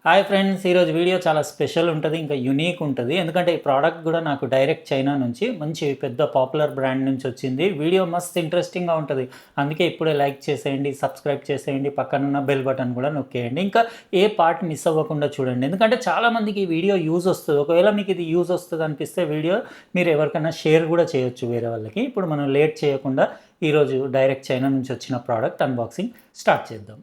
Hi friends, ఈరోజు video చాలా special ఉంటుంది, ఇంకా యునీక్ ఉంటుంది. ఎందుకంటే ఈ ప్రోడక్ట్ కూడా నాకు డైరెక్ట్ చైనా నుంచి మంచి పెద్ద పాపులర్ బ్రాండ్ నుంచి వచ్చింది. వీడియో మస్త్ ఇంట్రెస్టింగ్గా ఉంటుంది. అందుకే ఇప్పుడే లైక్ చేసేయండి, సబ్స్క్రైబ్ చేసేయండి, పక్కనున్న బెల్ బటన్ కూడా నొక్కేయండి. ఇంకా ఏ పార్ట్ మిస్ అవ్వకుండా చూడండి, ఎందుకంటే చాలామందికి ఈ వీడియో యూజ్ వస్తుంది. ఒకవేళ మీకు ఇది యూజ్ వస్తుంది అనిపిస్తే వీడియో మీరు ఎవరికైనా షేర్ కూడా చేయొచ్చు వేరే వాళ్ళకి. ఇప్పుడు మనం లేట్ చేయకుండా ఈరోజు డైరెక్ట్ చైనా నుంచి వచ్చిన ప్రోడక్ట్ అన్బాక్సింగ్ స్టార్ట్ చేద్దాం.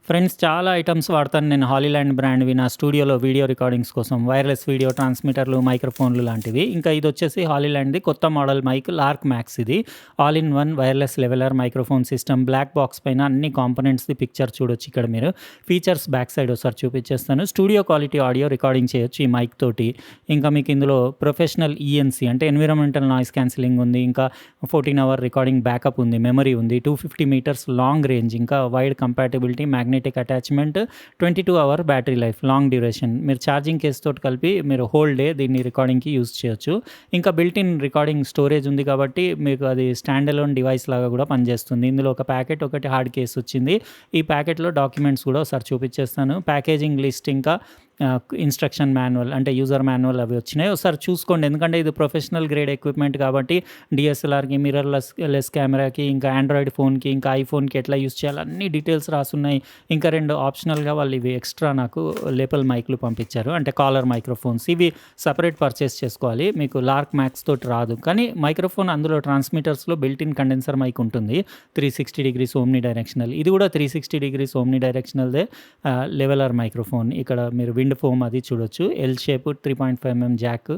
ఫ్రెండ్స్, చాలా ఐటమ్స్ వాడతాను నేను హాలీలాండ్ బ్రాండ్వి నా స్టూడియోలో వీడియో రికార్డింగ్స్ కోసం. వైర్లెస్ వీడియో ట్రాన్స్మిటర్లు, మైక్రోఫోన్లు లాంటివి. ఇంకా ఇది వచ్చేసి హాలీలాండ్ది కొత్త మోడల్ మైక్ లార్క్ మ్యాక్స్. ఇది all in one wireless lavalier microphone system. Black box పైన అన్ని కాంపోనెంట్స్ది పిక్చర్ చూడొచ్చు ఇక్కడ మీరు. ఫీచర్స్ బ్యాక్ సైడ్ ఒకసారి చూపించేస్తాను. స్టూడియో క్వాలిటీ ఆడియో రికార్డింగ్ చేయొచ్చు ఈ మైక్ తోటి. ఇంకా మీకు ఇందులో ప్రొఫెషనల్ ఈఎన్సీ అంటే ఎన్విరాన్మెంటల్ నాయిస్ క్యాన్సిలింగ్ ఉంది. ఇంకా 14 hour రికార్డింగ్ బ్యాకప్ ఉంది. మెమరీ ఉంది. 250 meters లాంగ్ రేంజ్. ఇంకా wide compatibility, magnetic attachment, 22 hour battery life, long duration. మీరు ఛార్జింగ్ కేస్ తోటి కలిపి మీరు హోల్ డే దీన్ని రికార్డింగ్కి యూజ్ చేయొచ్చు. ఇంకా బిల్ట్ ఇన్ రికార్డింగ్ స్టోరేజ్ ఉంది కాబట్టి మీకు అది స్టాండ్ అలోన్ డివైస్ లాగా కూడా పనిచేస్తుంది. ఇందులో ఒక ప్యాకెట్, ఒకటి హార్డ్ కేస్ వచ్చింది. ఈ ప్యాకెట్లో డాక్యుమెంట్స్ కూడా ఒకసారి చూపించేస్తాను. ప్యాకేజింగ్ లిస్ట్, ఇంకా ఇన్స్ట్రక్షన్ మాన్యువల్ అంటే యూజర్ మాన్యువల్ అవి వచ్చినాయి. ఒకసారి చూసుకోండి, ఎందుకంటే ఇది ప్రొఫెషనల్ గ్రేడ్ ఎక్విప్మెంట్ కాబట్టి డిఎస్ఎల్ఆర్కి, మిర్రర్లెస్ కెమెరాకి, ఇంకా ఆండ్రాయిడ్ ఫోన్కి, ఇంకా ఐఫోన్కి ఎట్లా యూజ్ చేయాలి అన్ని డీటెయిల్స్ రాసున్నాయి. ఇంకా 2 ఆప్షనల్గా వాళ్ళు ఇవి ఎక్స్ట్రా నాకు లేపల్ మైక్లు పంపించారు, అంటే కాలర్ మైక్రోఫోన్స్. ఇవి సపరేట్ పర్చేస్ చేసుకోవాలి, మీకు లార్క్ మ్యాక్స్ తోటి రాదు. కానీ మైక్రోఫోన్ అందులో ట్రాన్స్మిటర్స్లో బిల్ట్ ఇన్ కండెన్సర్ మైక్ ఉంటుంది, 360 degrees ఓమ్ని డైరెక్షనల్. ఇది కూడా 360 degrees ఓమ్ని డైరెక్షనల్దే లెవెలర్ మైక్రోఫోన్. ఇక్కడ మీరు విండ్ ఫోమ్ అది చూడొచ్చు. ఎల్ షేప్, 3.5 mm జాక్,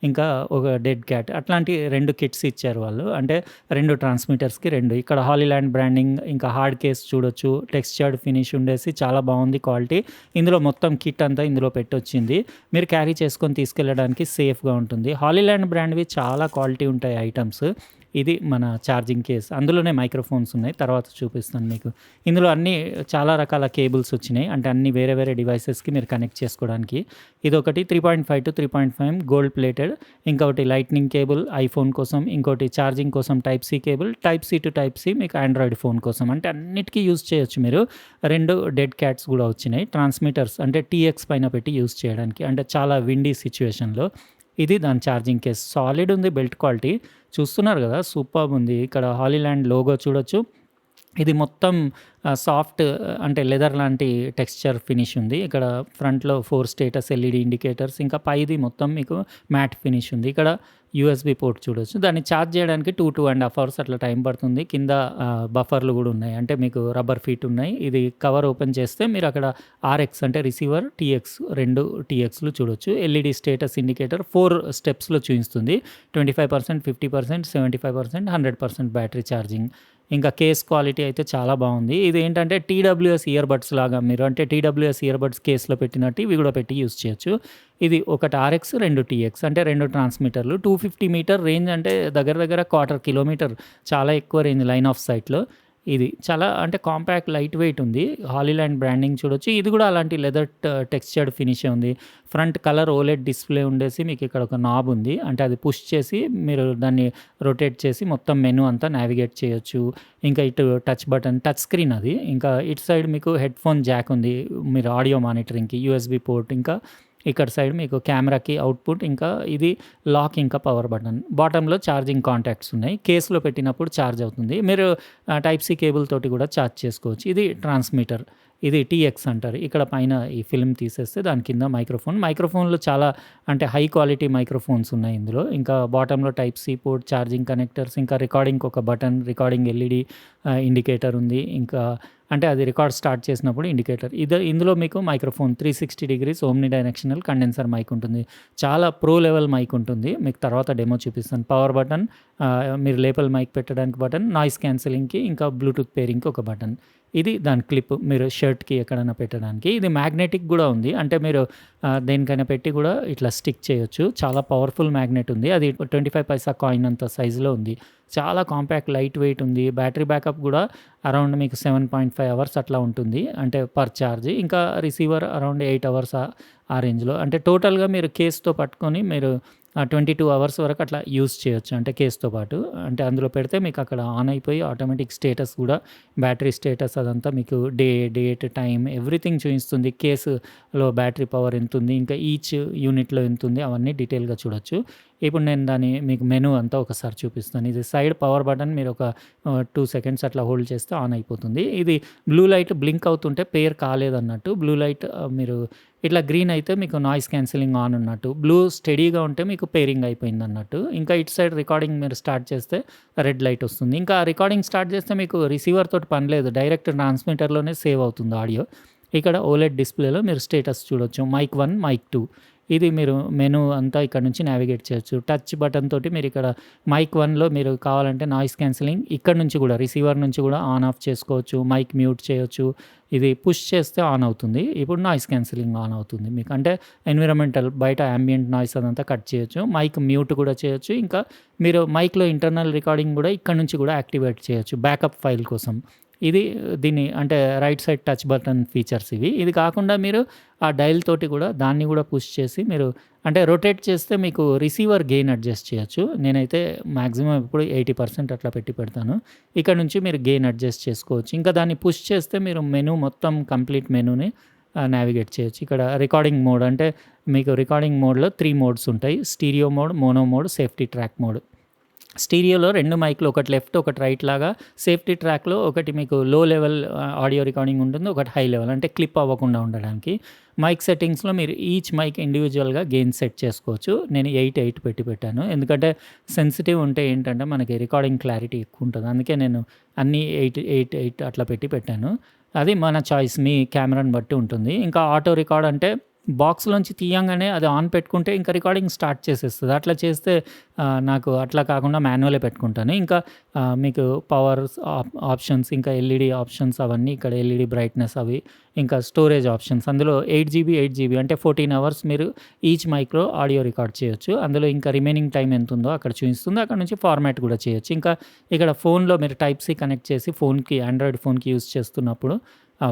ఇంకా ఒక డెడ్ క్యాట్, అట్లాంటి 2 కిట్స్ ఇచ్చారు వాళ్ళు. అంటే 2 ట్రాన్స్మిటర్స్కి 2. ఇక్కడ హాలీలాండ్ బ్రాండింగ్, ఇంకా హార్డ్ కేస్ చూడొచ్చు. టెక్స్చర్డ్ ఫినిష్ ఉండేసి చాలా బాగుంది క్వాలిటీ. ఇందులో మొత్తం కిట్ అంతా ఇందులో పెట్టొచ్చింది. మీరు క్యారీ చేసుకొని తీసుకెళ్ళడానికి సేఫ్గా ఉంటుంది. హాలీలాండ్ బ్రాండ్వి చాలా క్వాలిటీ ఉంటాయి ఐటమ్స్. ఇది మన ఛార్జింగ్ కేస్, అందులోనే మైక్రోఫోన్స్ ఉన్నాయి, తర్వాత చూపిస్తాను మీకు. ఇందులో అన్ని చాలా రకాల కేబుల్స్ వచ్చినాయి, అంటే అన్ని వేరే వేరే డివైసెస్కి మీరు కనెక్ట్ చేసుకోవడానికి. ఇదొకటి 3.5 to 3.5 గోల్డ్ ప్లేటెడ్, ఇంకొకటి లైట్నింగ్ కేబుల్ ఐఫోన్ కోసం, ఇంకోటి ఛార్జింగ్ కోసం type C cable, type C to type C మీకు ఆండ్రాయిడ్ ఫోన్ కోసం. అంటే అన్నిటికీ యూజ్ చేయొచ్చు మీరు. 2 డెడ్ క్యాట్స్ కూడా వచ్చినాయి. ట్రాన్స్మిటర్స్ అంటే టీఎక్స్ పైన పెట్టి యూజ్ చేయడానికి, అంటే చాలా విండీ సిచ్యువేషన్లో. ఇది దాని ఛార్జింగ్ కేస్. సాలిడ్ ఉంది, బెల్ట్ క్వాలిటీ చూస్తున్నారు కదా, సూపర్బ్ ఉంది. ఇక్కడ హాలీలాండ్ లోగో చూడొచ్చు. ఇది మొత్తం సాఫ్ట్ అంటే లెదర్ లాంటి టెక్స్చర్ ఫినిష్ ఉంది. ఇక్కడ ఫ్రంట్లో 4 స్టేటస్ ఎల్ఈడి ఇండికేటర్స్, ఇంకా పైది మొత్తం మీకు మ్యాట్ ఫినిష్ ఉంది. ఇక్కడ యూఎస్బి పోర్ట్ చూడొచ్చు. దాన్ని ఛార్జ్ చేయడానికి 2.5 hours అట్లా టైం పడుతుంది. కింద బఫర్లు కూడా ఉన్నాయి, అంటే మీకు రబ్బర్ ఫీట్ ఉన్నాయి. ఇది కవర్ ఓపెన్ చేస్తే మీరు అక్కడ ఆర్ఎక్స్ అంటే రిసీవర్, టీఎక్స్ 2 టీఎక్స్లు చూడొచ్చు. ఎల్ఈడి స్టేటస్ ఇండికేటర్ 4 స్టెప్స్లో చూపిస్తుంది. 25%, 50%, 75%, 100% బ్యాటరీ ఛార్జింగ్. ఇంకా కేస్ క్వాలిటీ అయితే చాలా బాగుంది. ఇది ఏంటంటే టీడబ్ల్యూఎస్ ఇయర్ బడ్స్ లాగా, మీరు అంటే టీడబ్ల్యూఎస్ ఇయర్ బడ్స్ కేసులో పెట్టినట్టు ఇవి కూడా పెట్టి యూజ్ చేయొచ్చు. ఇది ఒకటి ఆర్ఎక్స్, 2 టీఎక్స్, అంటే 2 ట్రాన్స్మిటర్లు. 250 meter రేంజ్, అంటే దగ్గర దగ్గర 1/4 kilometer, చాలా ఎక్కువ రేంజ్ లైన్ ఆఫ్ సైట్లో. ఇది చాలా అంటే కాంపాక్ట్, లైట్ వెయిట్ ఉంది. హాలీలాండ్ బ్రాండింగ్ చూడొచ్చు. ఇది కూడా అలాంటి లెదర్ టెక్స్చర్డ్ ఫినిషే ఉంది. ఫ్రంట్ కలర్ ఓలెడ్ డిస్ప్లే ఉండేసి మీకు ఇక్కడ ఒక నాబ్ ఉంది, అంటే అది పుష్ చేసి మీరు దాన్ని రొటేట్ చేసి మొత్తం మెనూ అంతా నావిగేట్ చేయొచ్చు. ఇంకా ఇటు టచ్ బటన్, టచ్ స్క్రీన్ అది. ఇంకా ఇటు సైడ్ మీకు హెడ్ ఫోన్ జాక్ ఉంది, మీరు ఆడియో మానిటరింగ్కి. యూఎస్బి పోర్ట్, ఇంకా ఇక్కడ సైడ్ మీకు కెమెరాకి అవుట్పుట్, ఇంకా ఇది లాక్, ఇంకా పవర్ బటన్. బాటంలో ఛార్జింగ్ కాంటాక్ట్స్ ఉన్నాయి. కేసులో పెట్టినప్పుడు ఛార్జ్ అవుతుంది. మీరు టైప్ సి కేబుల్ తోటి కూడా ఛార్జ్ చేసుకోవచ్చు. ఇది ట్రాన్స్మిటర్, ఇది టీఎక్స్ అంటారు. ఇక్కడ పైన ఈ ఫిల్మ్ తీసేస్తే దాని కింద మైక్రోఫోన్లు చాలా అంటే హై క్వాలిటీ మైక్రోఫోన్స్ ఉన్నాయి ఇందులో. ఇంకా బాటంలో type C port, charging connectors, ఇంకా రికార్డింగ్కి ఒక బటన్, రికార్డింగ్ ఎల్ఈడి ఇండికేటర్ ఉంది. ఇంకా అంటే అది రికార్డ్ స్టార్ట్ చేసినప్పుడు ఇండికేటర్. ఇందులో మీకు microphone 360 degrees omnidirectional condenser mic ఉంటుంది. చాలా ప్రో లెవెల్ మైక్ ఉంటుంది, మీకు తర్వాత డెమో చూపిస్తాను. పవర్ బటన్, మీరు లేపల్ మైక్ పెట్టడానికి బటన్, నాయిస్ క్యాన్సిలింగ్కి, ఇంకా బ్లూటూత్ పేరింగ్కి ఒక బటన్. ఇది దాని క్లిప్, మీరు షర్ట్కి ఎక్కడైనా పెట్టడానికి. ఇది మ్యాగ్నెటిక్ కూడా ఉంది, అంటే మీరు దేనికైనా పెట్టి కూడా ఇట్లా స్టిక్ చేయొచ్చు. చాలా పవర్ఫుల్ మ్యాగ్నెట్ ఉంది. అది 25 paisa కాయిన్ అంత సైజులో ఉంది. చాలా కాంపాక్ట్, లైట్ వెయిట్ ఉంది. బ్యాటరీ బ్యాకప్ కూడా అరౌండ్ మీకు 7.5 hours అట్లా ఉంటుంది, అంటే పర్ ఛార్జ్. ఇంకా రిసీవర్ అరౌండ్ 8 hours ఆ రేంజ్లో. అంటే టోటల్గా మీరు కేస్తో పట్టుకొని మీరు 22 అవర్స్ వరకు అట్లా యూజ్ చేయొచ్చు. అంటే కేస్‌తో పాటు. అంటే అందులో పెడితే మీకు అక్కడ ఆన్ అయిపోయి ఆటోమేటిక్ స్టేటస్ కూడా బ్యాటరీ స్టేటస్ అదంతా మీకు డేట్, టైమ్ ఎవ్రీథింగ్ చూపిస్తుంది. కేస్‌లో బ్యాటరీ పవర్ ఎంతుంది, ఇంకా ఈచ్ యూనిట్‌లో ఎంతుంది అవన్నీ డీటెయిల్‌గా చూడొచ్చు. ఇప్పుడు నేను మీకు మెనూ అంతా ఒకసారి చూపిస్తాను. ఇది సైడ్ పవర్ బటన్ మీరు ఒక 2 సెకండ్స్ అట్లా హోల్డ్ చేస్తే ఆన్ అయిపోతుంది. ఇది బ్లూ లైట్ బ్లింక్ అవుతుంటే పేర్ కాలేదన్నట్టు. బ్లూ లైట్ మీరు ఇట్లా గ్రీన్ అయితే మీకు నాయిస్ క్యాన్సిలింగ్ ఆన్ ఉన్నట్టు. బ్లూ స్టడీగా ఉంటే మీకు పేరింగ్ అయిపోయిందన్నట్టు. ఇంకా ఇటు సైడ్ రికార్డింగ్ మీరు స్టార్ట్ చేస్తే రెడ్ లైట్ వస్తుంది. ఇంకా రికార్డింగ్ స్టార్ట్ చేస్తే మీకు రిసీవర్ తోటి పని లేదు. డైరెక్ట్ ట్రాన్స్మిటర్‌లోనే సేవ్ అవుతుంది ఆడియో. ఇక్కడ ఓలెడ్ డిస్‌ప్లేలో మీరు స్టేటస్ చూడొచ్చు. మైక్ 1, మైక్ 2 ఇది మీరు మెనూ అంతా ఇక్కడ నుంచి నావిగేట్ చేయొచ్చు. టచ్ బటన్ తోటి మీరు ఇక్కడ మైక్ 1లో మీరు కావాలంటే నాయిస్ క్యాన్సిలింగ్ ఇక్కడ నుంచి కూడా రిసీవర్ నుంచి కూడా ఆన్ ఆఫ్ చేసుకోవచ్చు. మైక్ మ్యూట్ చేయొచ్చు. ఇది పుష్ చేస్తే ఆన్ అవుతుంది. ఇప్పుడు నాయిస్ క్యాన్సిలింగ్ ఆన్ అవుతుంది మీకు. అంటే ఎన్విరాన్మెంటల్ బయట యాంబియంట్ నాయిస్ అదంతా కట్ చేయొచ్చు. మైక్ మ్యూట్ కూడా చేయొచ్చు. ఇంకా మీరు మైక్‌లో ఇంటర్నల్ రికార్డింగ్ కూడా ఇక్కడ నుంచి కూడా యాక్టివేట్ చేయొచ్చు బ్యాకప్ ఫైల్ కోసం. ఇది దీన్ని అంటే right side touch button features ఇవి. ఇది కాకుండా మీరు ఆ డయల్ తోటి కూడా దాన్ని కూడా పుష్ చేసి మీరు అంటే రొటేట్ చేస్తే మీకు రిసీవర్ గెయిన్ అడ్జస్ట్ చేయొచ్చు. నేనైతే మాక్సిమం ఎప్పుడు 80% అట్లా పెట్టి పెడతాను. ఇక్కడ నుంచి మీరు గెయిన్ అడ్జస్ట్ చేసుకోవచ్చు. ఇంకా దాన్ని పుష్ చేస్తే మీరు మెనూ మొత్తం కంప్లీట్ మెనూని నావిగేట్ చేయొచ్చు. ఇక్కడ రికార్డింగ్ మోడ్ అంటే మీకు రికార్డింగ్ మోడ్‌లో 3 మోడ్స్ ఉంటాయి. Stereo mode, mono mode, safety track mode. స్టీరియోలో 2 మైక్‌లు ఒకటి లెఫ్ట్, ఒకటి రైట్ లాగా. సేఫ్టీ ట్రాక్‌లో ఒకటి మీకు లో లెవెల్ ఆడియో రికార్డింగ్ ఉంటుంది. ఒకటి హై లెవెల్ అంటే క్లిప్ అవ్వకుండా ఉండడానికి. మైక్ సెట్టింగ్స్‌లో మీరు ఈచ్ మైక్ ఇండివిజువల్‌గా గెయిన్ సెట్ చేసుకోవచ్చు. నేను 8 పెట్టి పెట్టాను. ఎందుకంటే సెన్సిటివ్ ఉంటే ఏంటంటే మనకి రికార్డింగ్ క్లారిటీ ఎక్కువ ఉంటుంది. అందుకే నేను అన్నీ 8 అట్లా పెట్టాను. అది మన చాయిస్. మీ కెమెరాని బట్టి ఉంటుంది. ఇంకా ఆటో రికార్డ్ అంటే బాక్స్‌లోంచి తీయంగానే అది ఆన్ పెట్టుకుంటే ఇంకా రికార్డింగ్ స్టార్ట్ చేసేస్తది. అట్లా చేస్తే నాకు అట్లా కాకుండా మాన్యువలే పెట్టుకుంటాను. ఇంకా మీకు పవర్ ఆప్షన్స్, ఇంకా ఎల్ఈడీ ఆప్షన్స్ అవన్నీ ఇక్కడ ఎల్ఈడీ బ్రైట్‌నెస్ అవి, ఇంకా స్టోరేజ్ ఆప్షన్స్. అందులో 8 జీబీ అంటే 14 అవర్స్ మీరు ఈచ్ మైక్‌లో ఆడియో రికార్డ్ చేయొచ్చు. అందులో ఇంకా రిమైనింగ్ టైమ్ ఎంతుందో అక్కడ చూపిస్తుంది. అక్కడ నుంచి ఫార్మాట్ కూడా చేయొచ్చు. ఇంకా ఇక్కడ ఫోన్‌లో మీరు టైప్ సి కనెక్ట్ చేసి ఫోన్‌కి ఆండ్రాయిడ్ ఫోన్‌కి యూజ్ చేస్తున్నప్పుడు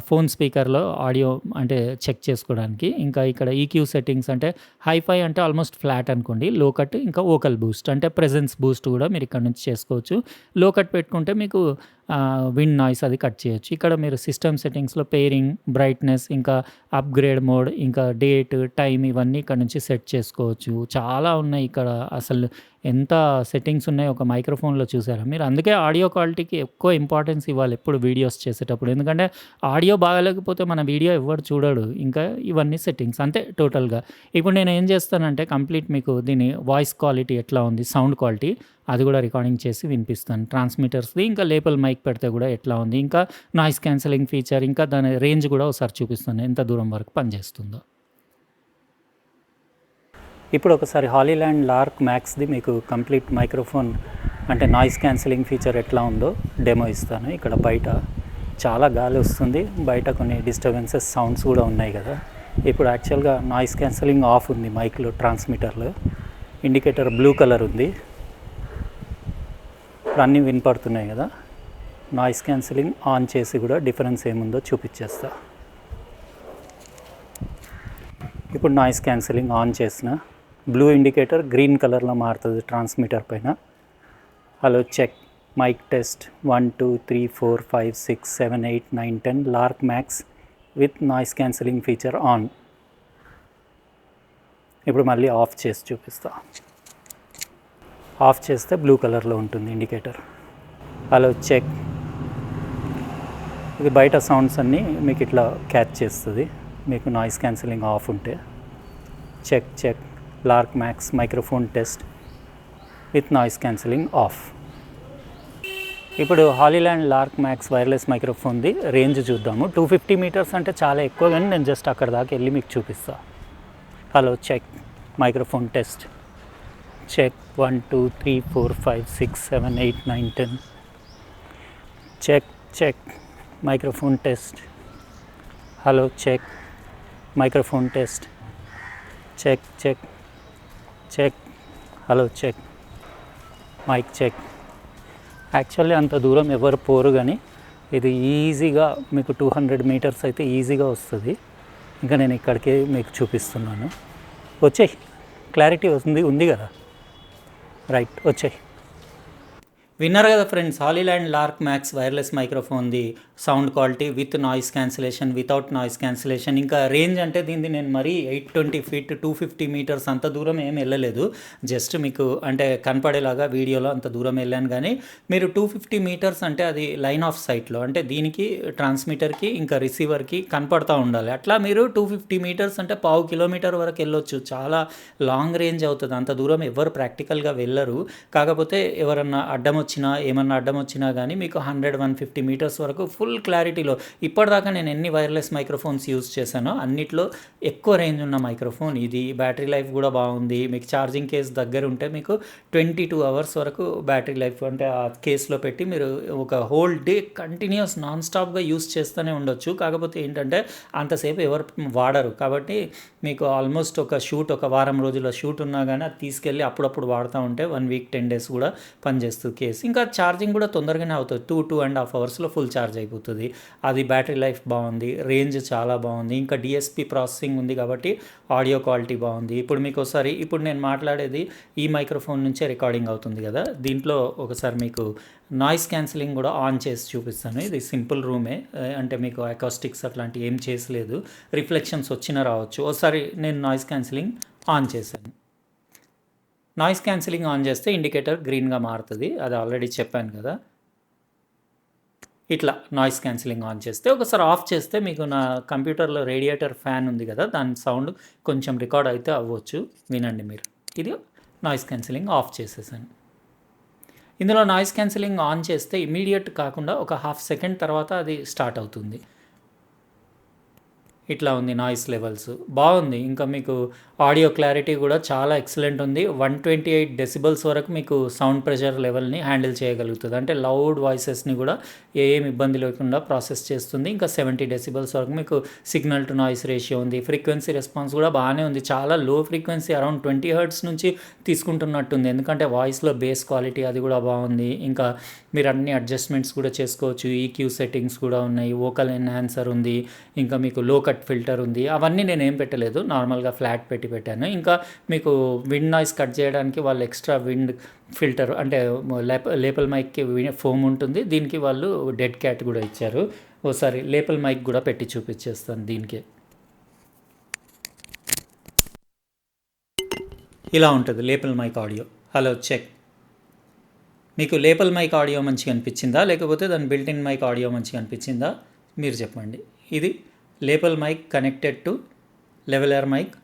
ఫోన్ స్పీకర్‌లో ఆడియో అంటే చెక్ చేసుకోవడానికి. ఇంకా ఇక్కడ ఈక్యూ సెట్టింగ్స్ అంటే హైఫై అంటే ఆల్మోస్ట్ ఫ్లాట్ అనుకోండి. లో కట్ ఇంకా వోకల్ బూస్ట్ అంటే ప్రెజెన్స్ బూస్ట్ కూడా మీరు ఇక్కడ నుంచి చేసుకోవచ్చు. లో కట్ పెట్టుకుంటే మీకు విండ్ నాయిస్ అది కట్ చేయొచ్చు. ఇక్కడ మీరు సిస్టమ్ సెట్టింగ్స్‌లో పేరింగ్, బ్రైట్‌నెస్, ఇంకా అప్‌గ్రేడ్ మోడ్, ఇంకా డేట్, టైమ్ ఇవన్నీ ఇక్కడ నుంచి సెట్ చేసుకోవచ్చు. చాలా ఉన్నాయి ఇక్కడ. అసలు ఎంత సెట్టింగ్స్ ఉన్నాయో ఒక మైక్రోఫోన్‌లో చూసారా మీరు? అందుకే ఆడియో క్వాలిటీకి ఎక్కువ ఇంపార్టెన్స్ ఇవ్వాలి ఎప్పుడు వీడియోస్ చేసేటప్పుడు. ఎందుకంటే ఆడియో బాగాలేకపోతే మన వీడియో ఎవ్వరు చూడడు. ఇంకా ఇవన్నీ సెట్టింగ్స్ అంతే టోటల్‌గా. ఇప్పుడు నేను ఏం చేస్తానంటే కంప్లీట్ మీకు దీని వాయిస్ క్వాలిటీ ఎట్లా ఉంది, సౌండ్ క్వాలిటీ అది కూడా రికార్డింగ్ చేసి వినిపిస్తాను. ట్రాన్స్మిటర్స్‌ది ఇంకా లేపల్ మైక్ పెడితే కూడా ఎట్లా ఉంది, ఇంకా నాయిస్ క్యాన్సిలింగ్ ఫీచర్, ఇంకా దాని రేంజ్ కూడా ఒకసారి చూపిస్తాను ఎంత దూరం వరకు పనిచేస్తుందో. ఇప్పుడు ఒకసారి హాలీలాండ్ లార్క్ మ్యాక్స్‌ది మీకు కంప్లీట్ మైక్రోఫోన్ అంటే నాయిస్ క్యాన్సిలింగ్ ఫీచర్ ఎట్లా ఉందో డెమో ఇస్తాను. ఇక్కడ బయట చాలా గాలి వస్తుంది. బయట కొన్ని డిస్టర్బెన్సెస్ సౌండ్స్ కూడా ఉన్నాయి కదా. ఇప్పుడు యాక్చువల్గా నాయిస్ క్యాన్సిలింగ్ ఆఫ్ ఉంది మైక్లో, ట్రాన్స్మిటర్లో. ఇండికేటర్ బ్లూ కలర్ ఉంది. ఇప్పుడు అన్నీ వినపడుతున్నాయి కదా. నాయిస్ క్యాన్సిలింగ్ ఆన్ చేసి కూడా డిఫరెన్స్ ఏముందో చూపించేస్తా. ఇప్పుడు నాయిస్ క్యాన్సిలింగ్ ఆన్ చేసిన బ్లూ ఇండికేటర్ గ్రీన్ కలర్లో మారుతుంది ట్రాన్స్మిటర్ పైన. Hello check, mic test 1 2 3 4 5 6 7 8 9 10 lark max with noise cancelling feature on. ఇప్పుడు మళ్ళీ ఆఫ్ చేసి చూపిస్తా. ఆఫ్ చేస్తే బ్లూ కలర్లో ఉంటుంది ఇండికేటర్. Hello check. ఇది బయట సౌండ్స్ అన్నీ మీకు ఇట్లా క్యాచ్ చేస్తుంది మీకు నాయిస్ క్యాన్సిలింగ్ ఆఫ్ ఉంటే. Check Lark Max microphone test with noise cancelling off. ఇప్పుడు హాలీలాండ్ లార్క్ మ్యాక్స్ వైర్లెస్ మైక్రోఫోన్ది రేంజ్ చూద్దాము. 250 మీటర్స్ అంటే చాలా ఎక్కువ, కానీ నేను జస్ట్ అక్కడ దాకా వెళ్ళి మీకు చూపిస్తా. Hello check, microphone test. Check 1 2 3 4 5 6 7 8 9 10. Check microphone test. Hello check, microphone test. Check hello check, mic check. Actually అంత దూరం ఎవరు పోరు, కానీ ఇది ఈజీగా మీకు 200 మీటర్స్ అయితే ఈజీగా వస్తుంది. ఇంకా నేను ఇక్కడికే మీకు చూపిస్తున్నాను. వచ్చేయి, క్లారిటీ ఉంది కదా. రైట్ వచ్చాయి. విన్నారు కదా friends, Hollyland Lark Max wireless మైక్రోఫోన్ది sound quality with noise cancellation, without noise cancellation. ఇంకా రేంజ్ అంటే దీన్ని నేను మరీ 820 ఫీట్ 250 మీటర్స్ అంత దూరం ఏం వెళ్ళలేదు. జస్ట్ మీకు అంటే కనపడేలాగా వీడియోలో అంత దూరం వెళ్ళాను. కానీ మీరు 250 మీటర్స్ అంటే అది లైన్ ఆఫ్ సైట్లో, అంటే దీనికి ట్రాన్స్మిటర్కి ఇంకా రిసీవర్కి కనపడతా ఉండాలి. అట్లా మీరు 250 మీటర్స్ అంటే 1/2 కిలోమీటర్ వరకు వెళ్ళొచ్చు. చాలా లాంగ్ రేంజ్ అవుతుంది. అంత దూరం ఎవరు ప్రాక్టికల్గా వెళ్ళరు. కాకపోతే ఎవరన్నా ఏమన్నా అడ్డం వచ్చినా కానీ మీకు 100-150 మీటర్స్ వరకు ఫుల్ క్లారిటీలో. ఇప్పటిదాకా నేను ఎన్ని వైర్లెస్ మైక్రోఫోన్స్ యూజ్ చేశానో అన్నిట్లో ఎక్కువ రేంజ్ ఉన్న మైక్రోఫోన్ ఇది. బ్యాటరీ లైఫ్ కూడా బాగుంది. మీకు ఛార్జింగ్ కేస్ దగ్గర ఉంటే మీకు 22 అవర్స్ వరకు బ్యాటరీ లైఫ్, అంటే ఆ కేస్లో పెట్టి మీరు ఒక హోల్ డే కంటిన్యూస్ నాన్ స్టాప్గా యూజ్ చేస్తూనే ఉండొచ్చు. కాకపోతే ఏంటంటే అంతసేపు ఎవరు వాడరు. కాబట్టి మీకు ఆల్మోస్ట్ ఒక వారం రోజుల షూట్ ఉన్నా కానీ అది తీసుకెళ్ళి అప్పుడప్పుడు వాడుతూ ఉంటే 1 వీక్ 10 డేస్ కూడా పనిచేస్తుంది కేసు. ఇంకా ఛార్జింగ్ కూడా తొందరగానే అవుతుంది. 2.5 అవర్స్లో ఫుల్ ఛార్జ్ అయిపోతుంది. అది బ్యాటరీ లైఫ్ బాగుంది, రేంజ్ చాలా బాగుంది. ఇంకా డిఎస్పి ప్రాసెసింగ్ ఉంది కాబట్టి ఆడియో క్వాలిటీ బాగుంది. ఇప్పుడు నేను మాట్లాడేది ఈ మైక్రోఫోన్ నుంచే రికార్డింగ్ అవుతుంది కదా. దీంట్లో ఒకసారి మీకు నాయిస్ క్యాన్సిలింగ్ కూడా ఆన్ చేసి చూపిస్తాను. ఇది సింపుల్ రూమే, అంటే మీకు అకాస్టిక్స్ అట్లాంటివి ఏం చేసలేదు. రిఫ్లెక్షన్స్ వచ్చినా రావచ్చు. ఒకసారి నేను నాయిస్ క్యాన్సిలింగ్ ఆన్ చేశాను. నాయిస్ క్యాన్సిలింగ్ ఆన్ చేస్తే ఇండికేటర్ గ్రీన్గా మారుతుంది. అది ఆల్రెడీ చెప్పాను కదా. ఇట్లా నాయిస్ క్యాన్సిలింగ్ ఆన్ చేస్తే, ఒకసారి ఆఫ్ చేస్తే మీకు నా కంప్యూటర్లో రేడియేటర్ ఫ్యాన్ ఉంది కదా, దాని సౌండ్ కొంచెం రికార్డ్ అయితే అవ్వచ్చు. వినండి మీరు. ఇది నాయిస్ క్యాన్సిలింగ్ ఆఫ్ చేసేసాను. ఇందులో నాయిస్ క్యాన్సిలింగ్ ఆన్ చేస్తే ఇమీడియట్ కాకుండా ఒక హాఫ్ సెకండ్ తర్వాత అది స్టార్ట్ అవుతుంది. ఇట్లా ఉంది నాయిస్ లెవెల్స్ బాగుంది. ఇంకా మీకు ఆడియో క్లారిటీ కూడా చాలా ఎక్సలెంట్ ఉంది. 128 డెసిబల్స్ వరకు మీకు సౌండ్ ప్రెషర్ లెవెల్ని హ్యాండిల్ చేయగలుగుతుంది. అంటే లౌడ్ వాయిసెస్ని కూడా ఏం ఇబ్బంది లేకుండా ప్రాసెస్ చేస్తుంది. ఇంకా 70 డెసిబల్స్ వరకు మీకు సిగ్నల్ టు నాయిస్ రేషియో ఉంది. ఫ్రీక్వెన్సీ రెస్పాన్స్ కూడా బాగానే ఉంది. చాలా లో ఫ్రీక్వెన్సీ అరౌండ్ 20 హెర్ట్జ్ నుంచి తీసుకుంటున్నట్టుంది. ఎందుకంటే వాయిస్లో బేస్ క్వాలిటీ అది కూడా బాగుంది. ఇంకా మీరు అన్ని అడ్జస్ట్మెంట్స్ కూడా చేసుకోవచ్చు. ఈక్యూ సెట్టింగ్స్ కూడా ఉన్నాయి. వోకల్ ఎన్హాన్సర్ ఉంది. ఇంకా మీకు లో కట్ ఫిల్టర్ ఉంది. అవన్నీ నేను ఏం పెట్టలేదు, నార్మల్గా ఫ్లాట్ పెట్టాను. ఇంకా మీకు విండ్ నాయిస్ కట్ చేయడానికి వాళ్ళు ఎక్స్ట్రా విండ్ ఫిల్టర్, అంటే లేపల్ మైక్కి ఫోమ్ ఉంటుంది. దీనికి వాళ్ళు డెడ్ క్యాట్ కూడా ఇచ్చారు. ఓసారి లేపల్ మైక్ కూడా పెట్టి చూపించేస్తాను. దీనికి ఇలా ఉంటుంది lapel mic audio. Hello check. మీకు లేపల్ మైక్ ఆడియో మంచిగా అనిపించిందా, లేకపోతే దాని బిల్ట్-ఇన్ మైక్ ఆడియో మంచిగా అనిపించిందా మీరు చెప్పండి. ఇది lapel mic connected to lavalier mic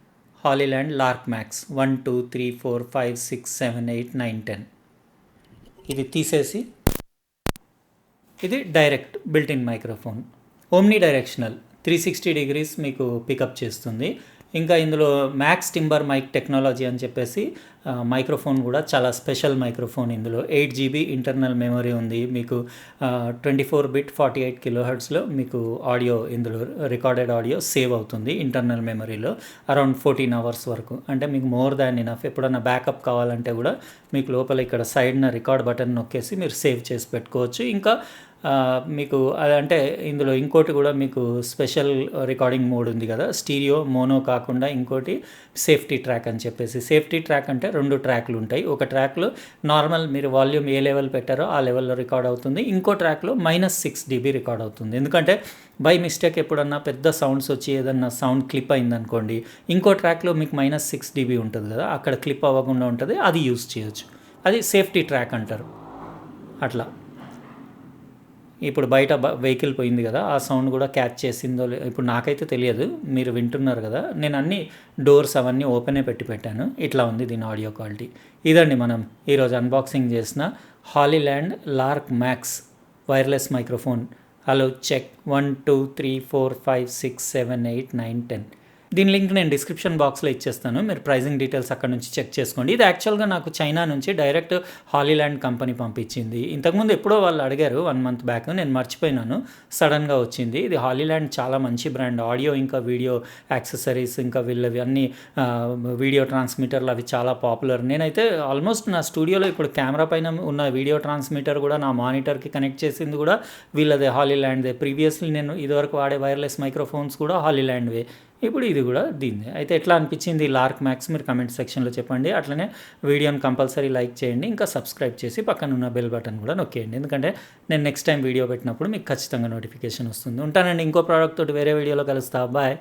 Hollyland Lark Max 1 2 3 4 5 6 7 8 9 10. ఇది తీసేసి ఇది direct built-in microphone, omni directional 360 degrees మీకు పికప్ చేస్తుంది. ఇంకా ఇందులో మ్యాక్స్ టింబర్ మైక్ టెక్నాలజీ అని చెప్పేసి మైక్రోఫోన్ కూడా చాలా స్పెషల్ మైక్రోఫోన్. ఇందులో 8 GB ఇంటర్నల్ మెమరీ ఉంది. మీకు 24 బిట్ 48 kHzలో మీకు ఆడియో, ఇందులో రికార్డెడ్ ఆడియో సేవ్ అవుతుంది ఇంటర్నల్ మెమరీలో అరౌండ్ 14 అవర్స్ వరకు. అంటే మీకు మోర్ దాన్ ఇనఫ్. ఎప్పుడన్నా బ్యాకప్ కావాలంటే కూడా మీకు లోపల ఇక్కడ సైడ్న రికార్డ్ బటన్ నొక్కేసి మీరు సేవ్ చేసి పెట్టుకోవచ్చు. ఇంకా మీకు అంటే ఇందులో ఇంకోటి కూడా మీకు స్పెషల్ రికార్డింగ్ మోడ్ ఉంది కదా, స్టీరియో మోనో కాకుండా ఇంకోటి సేఫ్టీ ట్రాక్ అని చెప్పేసి. సేఫ్టీ ట్రాక్ అంటే 2 ట్రాక్లు ఉంటాయి. ఒక ట్రాక్లో నార్మల్ మీరు వాల్యూమ్ ఏ లెవెల్ పెట్టారో ఆ లెవెల్లో రికార్డ్ అవుతుంది. ఇంకో ట్రాక్లో -6 dB రికార్డ్ అవుతుంది. ఎందుకంటే బై మిస్టేక్ ఎప్పుడన్నా పెద్ద సౌండ్స్ వచ్చి ఏదన్నా సౌండ్ క్లిప్ అయిందనుకోండి, ఇంకో ట్రాక్లో మీకు -6 dB ఉంటుంది కదా, అక్కడ క్లిప్ అవ్వకుండా ఉంటుంది. అది యూజ్ చేయొచ్చు. అది సేఫ్టీ ట్రాక్ అంటారు. అట్లా ఇప్పుడు బయట వెహికల్ పోయింది కదా, ఆ సౌండ్ కూడా క్యాచ్ చేసిందో ఇప్పుడు నాకైతే తెలియదు, మీరు వింటున్నారు కదా. నేను అన్ని డోర్స్ అవన్నీ ఓపెనే పెట్టాను. ఇట్లా ఉంది దీని ఆడియో క్వాలిటీ. ఇదండి మనం ఈరోజు అన్బాక్సింగ్ చేసిన Hollyland Lark Max wireless microphone. Hello check 1 2 3 4 5 6 7 8 9 10. దీని లింక్ నేను డిస్క్రిప్షన్ బాక్స్లో ఇచ్చేస్తాను. మీరు ప్రైజింగ్ డీటెయిల్స్ అక్కడ నుంచి చెక్ చేసుకోండి. ఇది యాక్చువల్గా నాకు చైనా నుంచి డైరెక్ట్ హాలీలాండ్ కంపెనీ పంపించింది. ఇంతకుముందు ఎప్పుడో వాళ్ళు అడిగారు 1 month బ్యాక్, నేను మర్చిపోయినాను, సడన్గా వచ్చింది. ఇది హాలీలాండ్ చాలా మంచి బ్రాండ్. ఆడియో ఇంకా వీడియో యాక్సెసరీస్ ఇంకా వీళ్ళవి అన్ని వీడియో ట్రాన్స్మిటర్లు అవి చాలా పాపులర్. నేనైతే ఆల్మోస్ట్ నా స్టూడియోలో ఇప్పుడు కెమెరా పైన ఉన్న వీడియో ట్రాన్స్మిటర్ కూడా నా మానిటర్కి కనెక్ట్ చేసింది కూడా వీళ్ళదే, హాలీలాండ్దే. ప్రీవియస్లీ నేను ఇదివరకు వాడే వైర్లెస్ మైక్రోఫోన్స్ కూడా హాలీలాండ్వే. ఇప్పుడు ఇది కూడా దీనిదే. అయితే ఎట్లా అనిపించింది లార్క్ మ్యాక్స్ మీరు కమెంట్ సెక్షన్లో చెప్పండి. అట్లనే వీడియోని కంపల్సరీ లైక్ చేయండి, ఇంకా సబ్స్క్రైబ్ చేసి పక్కన ఉన్న బెల్ బటన్ కూడా నొక్కేయండి, ఎందుకంటే నేను నెక్స్ట్ టైం వీడియో పెట్టినప్పుడు మీకు ఖచ్చితంగా నోటిఫికేషన్ వస్తుంది. ఉంటానండి, ఇంకో ప్రోడక్ట్ తోటి వేరే వీడియోలో కలుస్తా. బాయ్.